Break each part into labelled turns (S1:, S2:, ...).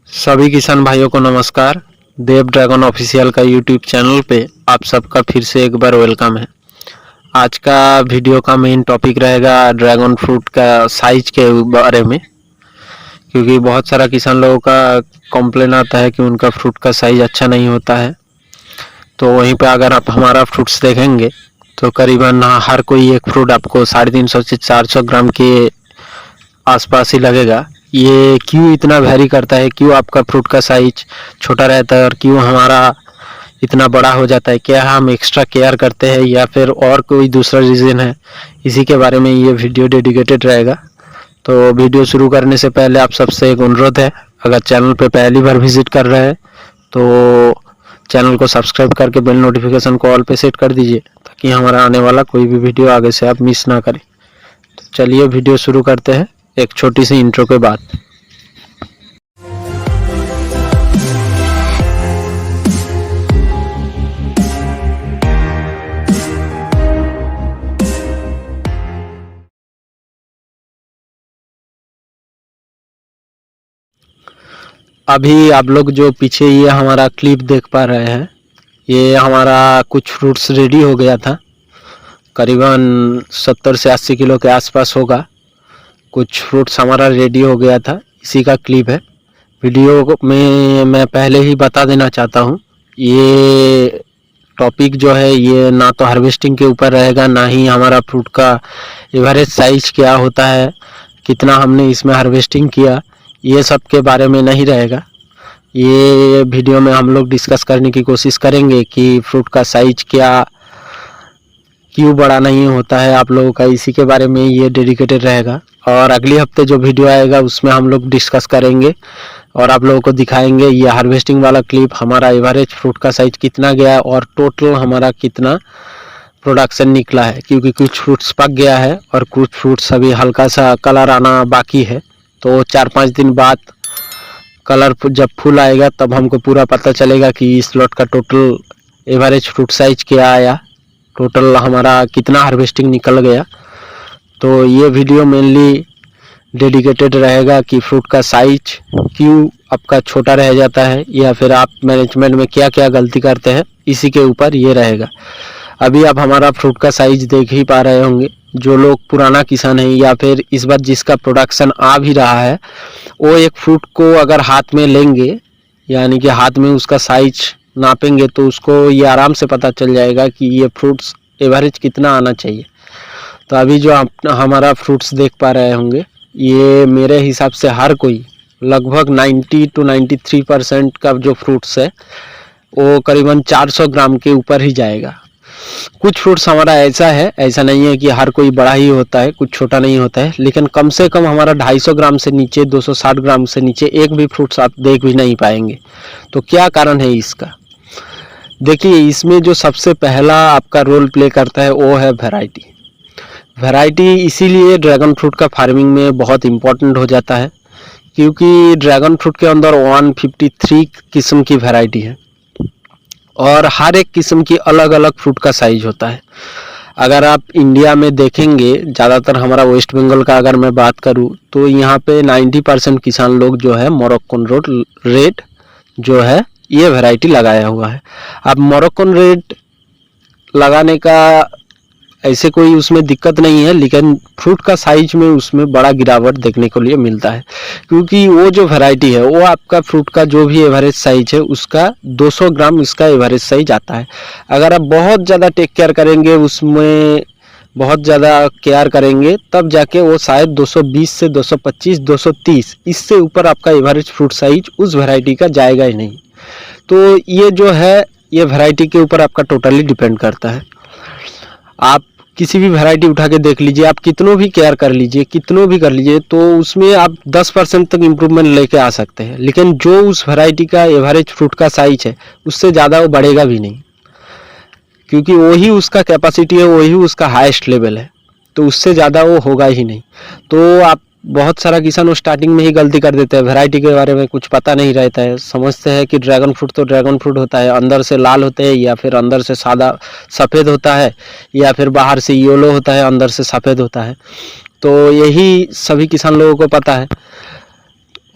S1: सभी किसान भाइयों को नमस्कार। देव ड्रैगन ऑफिशियल का यूट्यूब चैनल पे आप सबका फिर से एक बार वेलकम है। आज का वीडियो का मेन टॉपिक रहेगा ड्रैगन फ्रूट का साइज के बारे में, क्योंकि बहुत सारा किसान लोगों का कंप्लेन आता है कि उनका फ्रूट का साइज अच्छा नहीं होता है। तो वहीं पे अगर आप हमारा फ्रूट्स देखेंगे तो करीबन हर कोई एक फ्रूट आपको 350 से 400 ग्राम के आसपास ही लगेगा। ये क्यों इतना वेरी करता है, क्यों आपका फ्रूट का साइज छोटा रहता है और क्यों हमारा इतना बड़ा हो जाता है? क्या हम एक्स्ट्रा केयर करते हैं या फिर और कोई दूसरा रीज़न है? इसी के बारे में ये वीडियो डेडिकेटेड रहेगा। तो वीडियो शुरू करने से पहले आप सबसे एक अनुरोध है, अगर चैनल पे पहली बार विजिट कर रहे हैं तो चैनल को सब्सक्राइब करके बेल नोटिफिकेशन को ऑल पे सेट कर दीजिए, ताकि हमारा आने वाला कोई भी वीडियो आगे से आप मिस ना करें। तो चलिए वीडियो शुरू करते हैं एक छोटी सी इंट्रो के बाद। अभी आप लोग जो पीछे ये हमारा क्लिप देख पा रहे हैं, ये हमारा कुछ फ्रूट्स रेडी हो गया था। करीबन 70 से 80 किलो के आसपास होगा। कुछ फ्रूट्स हमारा रेडी हो गया था, इसी का क्लिप है। वीडियो में मैं पहले ही बता देना चाहता हूँ, ये टॉपिक जो है ये ना तो हार्वेस्टिंग के ऊपर रहेगा, ना ही हमारा फ्रूट का एवरेज साइज क्या होता है, कितना हमने इसमें हार्वेस्टिंग किया, ये सब के बारे में नहीं रहेगा। ये वीडियो में हम लोग डिस्कस करने की कोशिश करेंगे कि फ्रूट का साइज क्या, क्यों बड़ा नहीं होता है आप लोगों का, इसी के बारे में ये डेडिकेटेड रहेगा। और अगले हफ्ते जो वीडियो आएगा उसमें हम लोग डिस्कस करेंगे और आप लोगों को दिखाएंगे ये हार्वेस्टिंग वाला क्लिप, हमारा एवरेज फ्रूट का साइज कितना गया है और टोटल हमारा कितना प्रोडक्शन निकला है। क्योंकि कुछ फ्रूट्स पक गया है और कुछ फ्रूट्स अभी हल्का सा कलर आना बाकी है, तो 4-5 दिन बाद कलर जब फुल आएगा तब हमको पूरा पता चलेगा कि इस लॉट का टोटल एवरेज फ्रूट साइज क्या आया, टोटल हमारा कितना हार्वेस्टिंग निकल गया। तो ये वीडियो मेनली डेडिकेटेड रहेगा कि फ्रूट का साइज क्यों आपका छोटा रह जाता है या फिर आप मैनेजमेंट में क्या क्या गलती करते हैं, इसी के ऊपर ये रहेगा। अभी आप हमारा फ्रूट का साइज देख ही पा रहे होंगे। जो लोग पुराना किसान है या फिर इस बार जिसका प्रोडक्शन आ भी रहा है, वो एक फ्रूट को अगर हाथ में लेंगे, यानी कि हाथ में उसका साइज नापेंगे, तो उसको ये आराम से पता चल जाएगा कि ये फ्रूट्स एवरेज कितना आना चाहिए। तो अभी जो आप हमारा फ्रूट्स देख पा रहे होंगे, ये मेरे हिसाब से हर कोई लगभग 90 to 93% का जो फ्रूट्स है वो करीबन 400 ग्राम के ऊपर ही जाएगा। कुछ फ्रूट्स हमारा ऐसा है, ऐसा नहीं है कि हर कोई बड़ा ही होता है, कुछ छोटा नहीं होता है, लेकिन कम से कम हमारा 250 ग्राम से नीचे, 260 ग्राम से नीचे एक भी फ्रूट्स आप देख भी नहीं पाएंगे। तो क्या कारण है इसका? देखिए, इसमें जो सबसे पहला आपका रोल प्ले करता है वो है वैरायटी। वैरायटी इसीलिए ड्रैगन फ्रूट का फार्मिंग में बहुत इम्पोर्टेंट हो जाता है, क्योंकि ड्रैगन फ्रूट के अंदर 153 किस्म की वैरायटी है और हर एक किस्म की अलग अलग फ्रूट का साइज होता है। अगर आप इंडिया में देखेंगे, ज़्यादातर हमारा वेस्ट बंगाल का अगर मैं बात करूं, तो यहाँ पे 90% किसान लोग जो है मोरक्कन रेड जो है ये वैरायटी लगाया हुआ है। अब मोरक्कन रेड लगाने का ऐसे कोई उसमें दिक्कत नहीं है, लेकिन फ्रूट का साइज में उसमें बड़ा गिरावट देखने को लिए मिलता है, क्योंकि वो जो वैरायटी है वो आपका फ्रूट का जो भी एवरेज साइज है उसका 200 ग्राम इसका एवरेज साइज आता है। अगर आप बहुत ज़्यादा टेक केयर करेंगे, उसमें बहुत ज़्यादा केयर करेंगे, तब जाके वो शायद 220 से 225, 230 इससे ऊपर आपका एवरेज फ्रूट साइज उस वैरायटी का जाएगा ही नहीं। तो ये जो है ये वैरायटी के ऊपर आपका टोटली डिपेंड करता है। आप किसी भी वैरायटी उठा के देख लीजिए, आप कितनों भी केयर कर लीजिए, कितनों भी कर लीजिए, तो उसमें आप 10% तक इम्प्रूवमेंट लेके आ सकते हैं, लेकिन जो उस वैरायटी का एवरेज फ्रूट का साइज है उससे ज़्यादा वो बढ़ेगा भी नहीं, क्योंकि वही उसका कैपेसिटी है, वही उसका हाईएस्ट लेवल है, तो उससे ज़्यादा वो होगा ही नहीं। तो आप बहुत सारा किसान वो स्टार्टिंग में ही गलती कर देते हैं, वैरायटी के बारे में कुछ पता नहीं रहता है, समझते हैं कि ड्रैगन फ्रूट तो ड्रैगन फ्रूट होता है, अंदर से लाल होते हैं या फिर अंदर से सादा सफ़ेद होता है, या फिर बाहर से येलो होता है अंदर से सफ़ेद होता है। तो यही सभी किसान लोगों को पता है।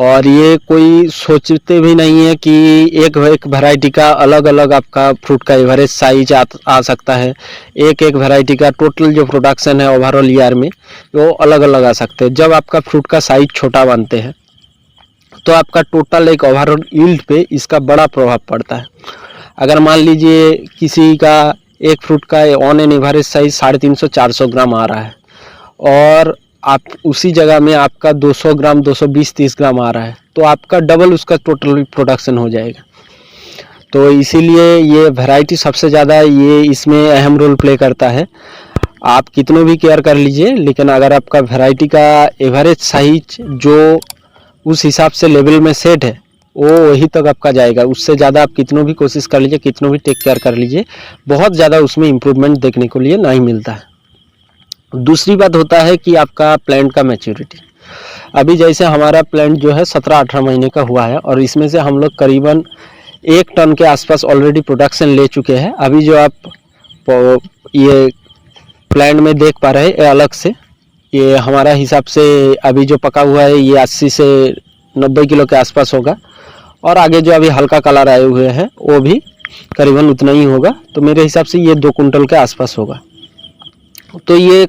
S1: और ये कोई सोचते भी नहीं है कि एक एक वैरायटी का अलग अलग आपका फ्रूट का एवरेज साइज आ सकता है। एक एक वैरायटी का टोटल जो प्रोडक्शन है ओवरऑल ईयर में वो अलग अलग आ सकते हैं। जब आपका फ्रूट का साइज छोटा बनते हैं तो आपका टोटल एक ओवरऑल यील्ड पे इसका बड़ा प्रभाव पड़ता है। अगर मान लीजिए किसी का एक फ्रूट का ऑन एन एवरेज साइज 350-400 ग्राम आ रहा है और आप उसी जगह में आपका 200 ग्राम 220-30 ग्राम आ रहा है तो आपका डबल उसका टोटल प्रोडक्शन हो जाएगा। तो इसीलिए ये वैरायटी सबसे ज़्यादा ये इसमें अहम रोल प्ले करता है। आप कितने भी केयर कर लीजिए लेकिन अगर आपका वैरायटी का एवरेज साइज जो उस हिसाब से लेवल में सेट है वो वही तक आपका जाएगा। उससे ज़्यादा आप कितनों भी कोशिश कर लीजिए, कितनों भी टेक केयर कर लीजिए, बहुत ज़्यादा उसमें इम्प्रूवमेंट देखने को लिए नहीं मिलता है। दूसरी बात होता है कि आपका प्लांट का मैच्योरिटी। अभी जैसे हमारा प्लांट जो है 17-18 महीने का हुआ है और इसमें से हम लोग करीबन 1 टन के आसपास ऑलरेडी प्रोडक्शन ले चुके हैं। अभी जो आप ये प्लांट में देख पा रहे हैं अलग से, ये हमारा हिसाब से अभी जो पका हुआ है ये 80 से 90 किलो के आसपास होगा और आगे जो अभी हल्का कलर आए हुए हैं वो भी करीबन उतना ही होगा। तो मेरे हिसाब से ये 2 कुंटल के आसपास होगा। तो ये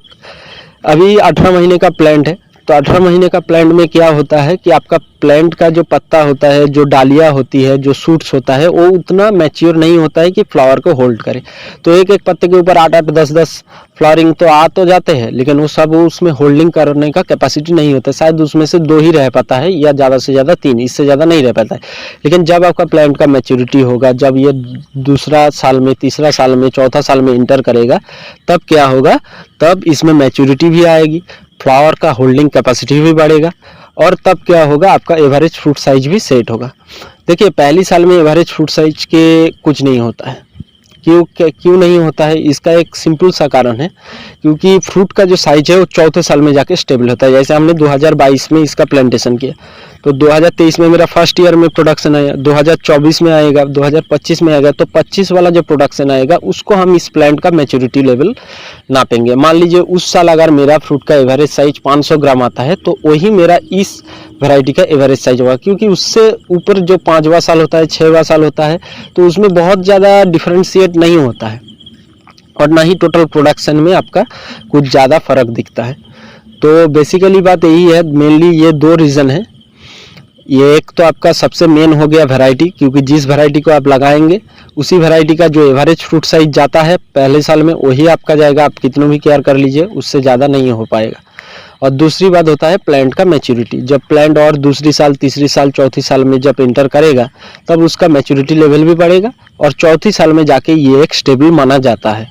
S1: अभी 18 महीने का प्लांट है। तो 18 महीने का प्लांट में क्या होता है कि आपका प्लांट का जो पत्ता होता है, जो डालियाँ होती है, जो शूट्स होता है वो उतना मैच्योर नहीं होता है कि फ्लावर को होल्ड करे। तो एक एक पत्ते के ऊपर 8-8 10-10 फ्लावरिंग तो आ तो जाते हैं लेकिन वो सब उसमें होल्डिंग करने का कैपेसिटी नहीं होता। शायद उसमें से 2 ही रह पाता है या ज़्यादा से ज़्यादा 3, इससे ज़्यादा नहीं रह पाता है। लेकिन जब आपका प्लांट का मैच्योरिटी होगा, जब ये दूसरा साल में, तीसरा साल में, चौथा साल में इंटर करेगा तब क्या होगा, तब इसमें मैच्योरिटी भी आएगी, फ्लावर का होल्डिंग कैपेसिटी भी बढ़ेगा और तब क्या होगा, आपका एवरेज फ्रूट साइज भी सेट होगा। देखिए पहली साल में एवरेज फ्रूट साइज के कुछ नहीं होता है। क्यों नहीं होता है, इसका एक सिंपल सा कारण है, क्योंकि फ्रूट का जो साइज है वो चौथे साल में जाके स्टेबल होता है। जैसे हमने 2022 में इसका प्लांटेशन किया तो 2023 में मेरा फर्स्ट ईयर में प्रोडक्शन आया, 2024 में आएगा, 2025 में आएगा। तो 25 वाला जो प्रोडक्शन आएगा उसको हम इस प्लांट का मैच्योरिटी लेवल नापेंगे। मान लीजिए उस साल अगर मेरा फ्रूट का एवरेज साइज 500 ग्राम आता है तो वही मेरा इस वैरायटी का एवरेज साइज होगा, क्योंकि उससे ऊपर जो 5वां साल होता है, 6वां साल होता है तो उसमें बहुत ज़्यादा डिफरेंशिएट नहीं होता है और ना ही टोटल प्रोडक्शन में आपका कुछ ज़्यादा फर्क दिखता है। तो बेसिकली बात यही है, मेनली ये 2 रीज़न है। ये एक तो आपका सबसे मेन हो गया वैरायटी, क्योंकि जिस वैरायटी को आप लगाएंगे उसी वैरायटी का जो एवरेज फ्रूट साइज जाता है पहले साल में वही आपका जाएगा। आप कितनों भी केयर कर लीजिए उससे ज़्यादा नहीं हो पाएगा। और दूसरी बात होता है प्लांट का मैच्योरिटी। जब प्लांट और दूसरी साल, तीसरी साल, चौथी साल में जब इंटर करेगा तब उसका मैच्योरिटी लेवल भी बढ़ेगा और चौथी साल में जाके ये एक स्टेबल माना जाता है।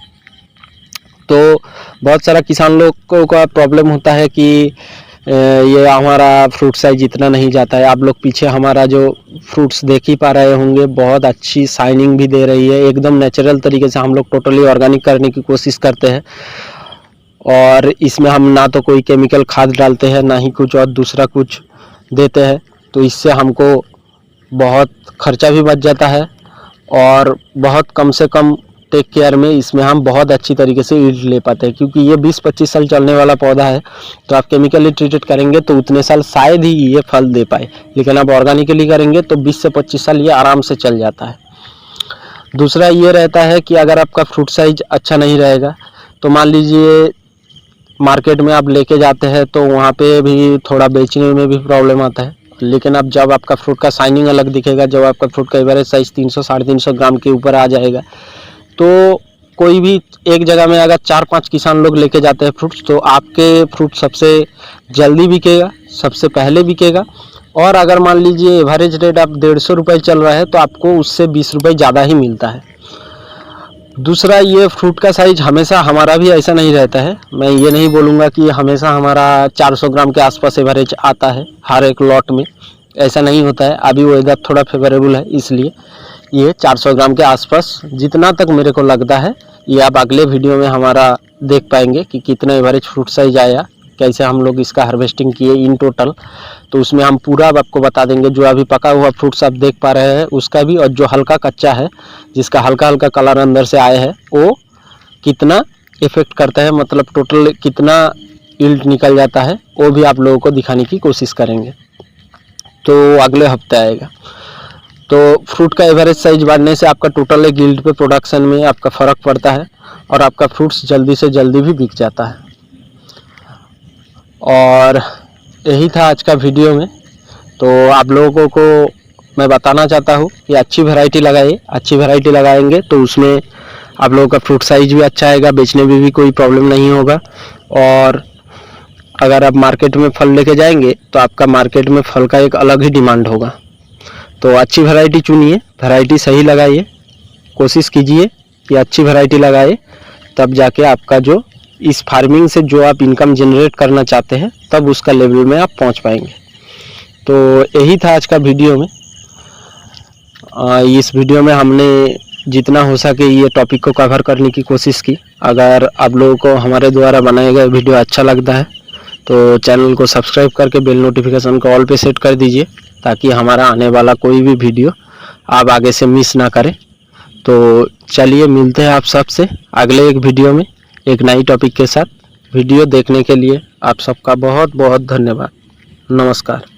S1: तो बहुत सारा किसान लोगों का प्रॉब्लम होता है कि ये हमारा फ्रूट साइज इतना नहीं जाता है। आप लोग पीछे हमारा जो फ्रूट्स देख ही पा रहे होंगे, बहुत अच्छी शाइनिंग भी दे रही है, एकदम नेचुरल तरीके से हम लोग टोटली ऑर्गेनिक करने की कोशिश करते हैं और इसमें हम ना तो कोई केमिकल खाद डालते हैं ना ही कुछ और दूसरा कुछ देते हैं। तो इससे हमको बहुत खर्चा भी बच जाता है और बहुत कम से कम टेक केयर में इसमें हम बहुत अच्छी तरीके से ईल्ड ले पाते हैं, क्योंकि ये 20-25 साल चलने वाला पौधा है। तो आप केमिकली ट्रीटेड करेंगे तो उतने साल शायद ही ये फल दे पाए, लेकिन आप ऑर्गेनिकली करेंगे तो 20 से 25 साल ये आराम से चल जाता है। दूसरा ये रहता है कि अगर आपका फ्रूट साइज अच्छा नहीं रहेगा तो मान लीजिए मार्केट में आप लेके जाते हैं तो वहाँ पे भी थोड़ा बेचने में भी प्रॉब्लम आता है। लेकिन अब जब आपका फ्रूट का शाइनिंग अलग दिखेगा, जब आपका फ्रूट का एवरेज साइज 300-350 ग्राम के ऊपर आ जाएगा तो कोई भी एक जगह में अगर 4-5 किसान लोग लेके जाते हैं फ्रूट्स तो आपके फ्रूट सबसे जल्दी बिकेगा, सबसे पहले बिकेगा। और अगर मान लीजिए एवरेज रेट आप 150 रुपये चल रहा है तो आपको उससे 20 रुपये ज़्यादा ही मिलता है। दूसरा, ये फ्रूट का साइज हमेशा हमारा भी ऐसा नहीं रहता है। मैं ये नहीं बोलूँगा कि हमेशा हमारा 400 ग्राम के आसपास एवरेज आता है हर एक लॉट में, ऐसा नहीं होता है। अभी वेदर थोड़ा फेवरेबल है इसलिए ये 400 ग्राम के आसपास जितना तक मेरे को लगता है, ये आप अगले वीडियो में हमारा देख पाएंगे कि कितना एवरेज फ्रूट साइज आया, कैसे हम लोग इसका हार्वेस्टिंग किए इन टोटल। तो उसमें हम पूरा आपको बता देंगे। जो अभी पका हुआ फ्रूट्स आप देख पा रहे हैं उसका भी, और जो हल्का कच्चा है जिसका हल्का हल्का कलर अंदर से आया है वो कितना इफेक्ट करता है, मतलब टोटल कितना यील्ड निकल जाता है, वो भी आप लोगों को दिखाने की कोशिश करेंगे। तो अगले हफ्ते आएगा। तो फ्रूट का एवरेज साइज बढ़ने से आपका टोटल यील्ड पे प्रोडक्शन में आपका फ़र्क पड़ता है और आपका फ्रूट्स जल्दी से जल्दी भी बिक जाता है। और यही था आज का वीडियो में। तो आप लोगों को मैं बताना चाहता हूँ कि अच्छी वैरायटी लगाइए। अच्छी वैरायटी लगाएंगे तो उसमें आप लोगों का फ्रूट साइज भी अच्छा आएगा, बेचने में भी कोई प्रॉब्लम नहीं होगा। और अगर आप मार्केट में फल लेके जाएंगे तो आपका मार्केट में फल का एक अलग ही डिमांड होगा। तो अच्छी वैरायटी चुनिए, वैरायटी सही लगाइए, कोशिश कीजिए कि अच्छी वैरायटी लगाए, तब जाके आपका जो इस फार्मिंग से जो आप इनकम जनरेट करना चाहते हैं तब उसका लेवल में आप पहुंच पाएंगे। तो यही था आज का वीडियो में। इस वीडियो में हमने जितना हो सके ये टॉपिक को कवर करने की कोशिश की। अगर आप लोगों को हमारे द्वारा बनाया गया वीडियो अच्छा लगता है तो चैनल को सब्सक्राइब करके बेल नोटिफिकेशन को ऑल पे सेट कर दीजिए, ताकि हमारा आने वाला कोई भी वीडियो आप आगे से मिस ना करें। तो चलिए मिलते हैं आप सबसे अगले एक वीडियो में एक नई टॉपिक के साथ। वीडियो देखने के लिए आप सबका बहुत बहुत धन्यवाद। नमस्कार।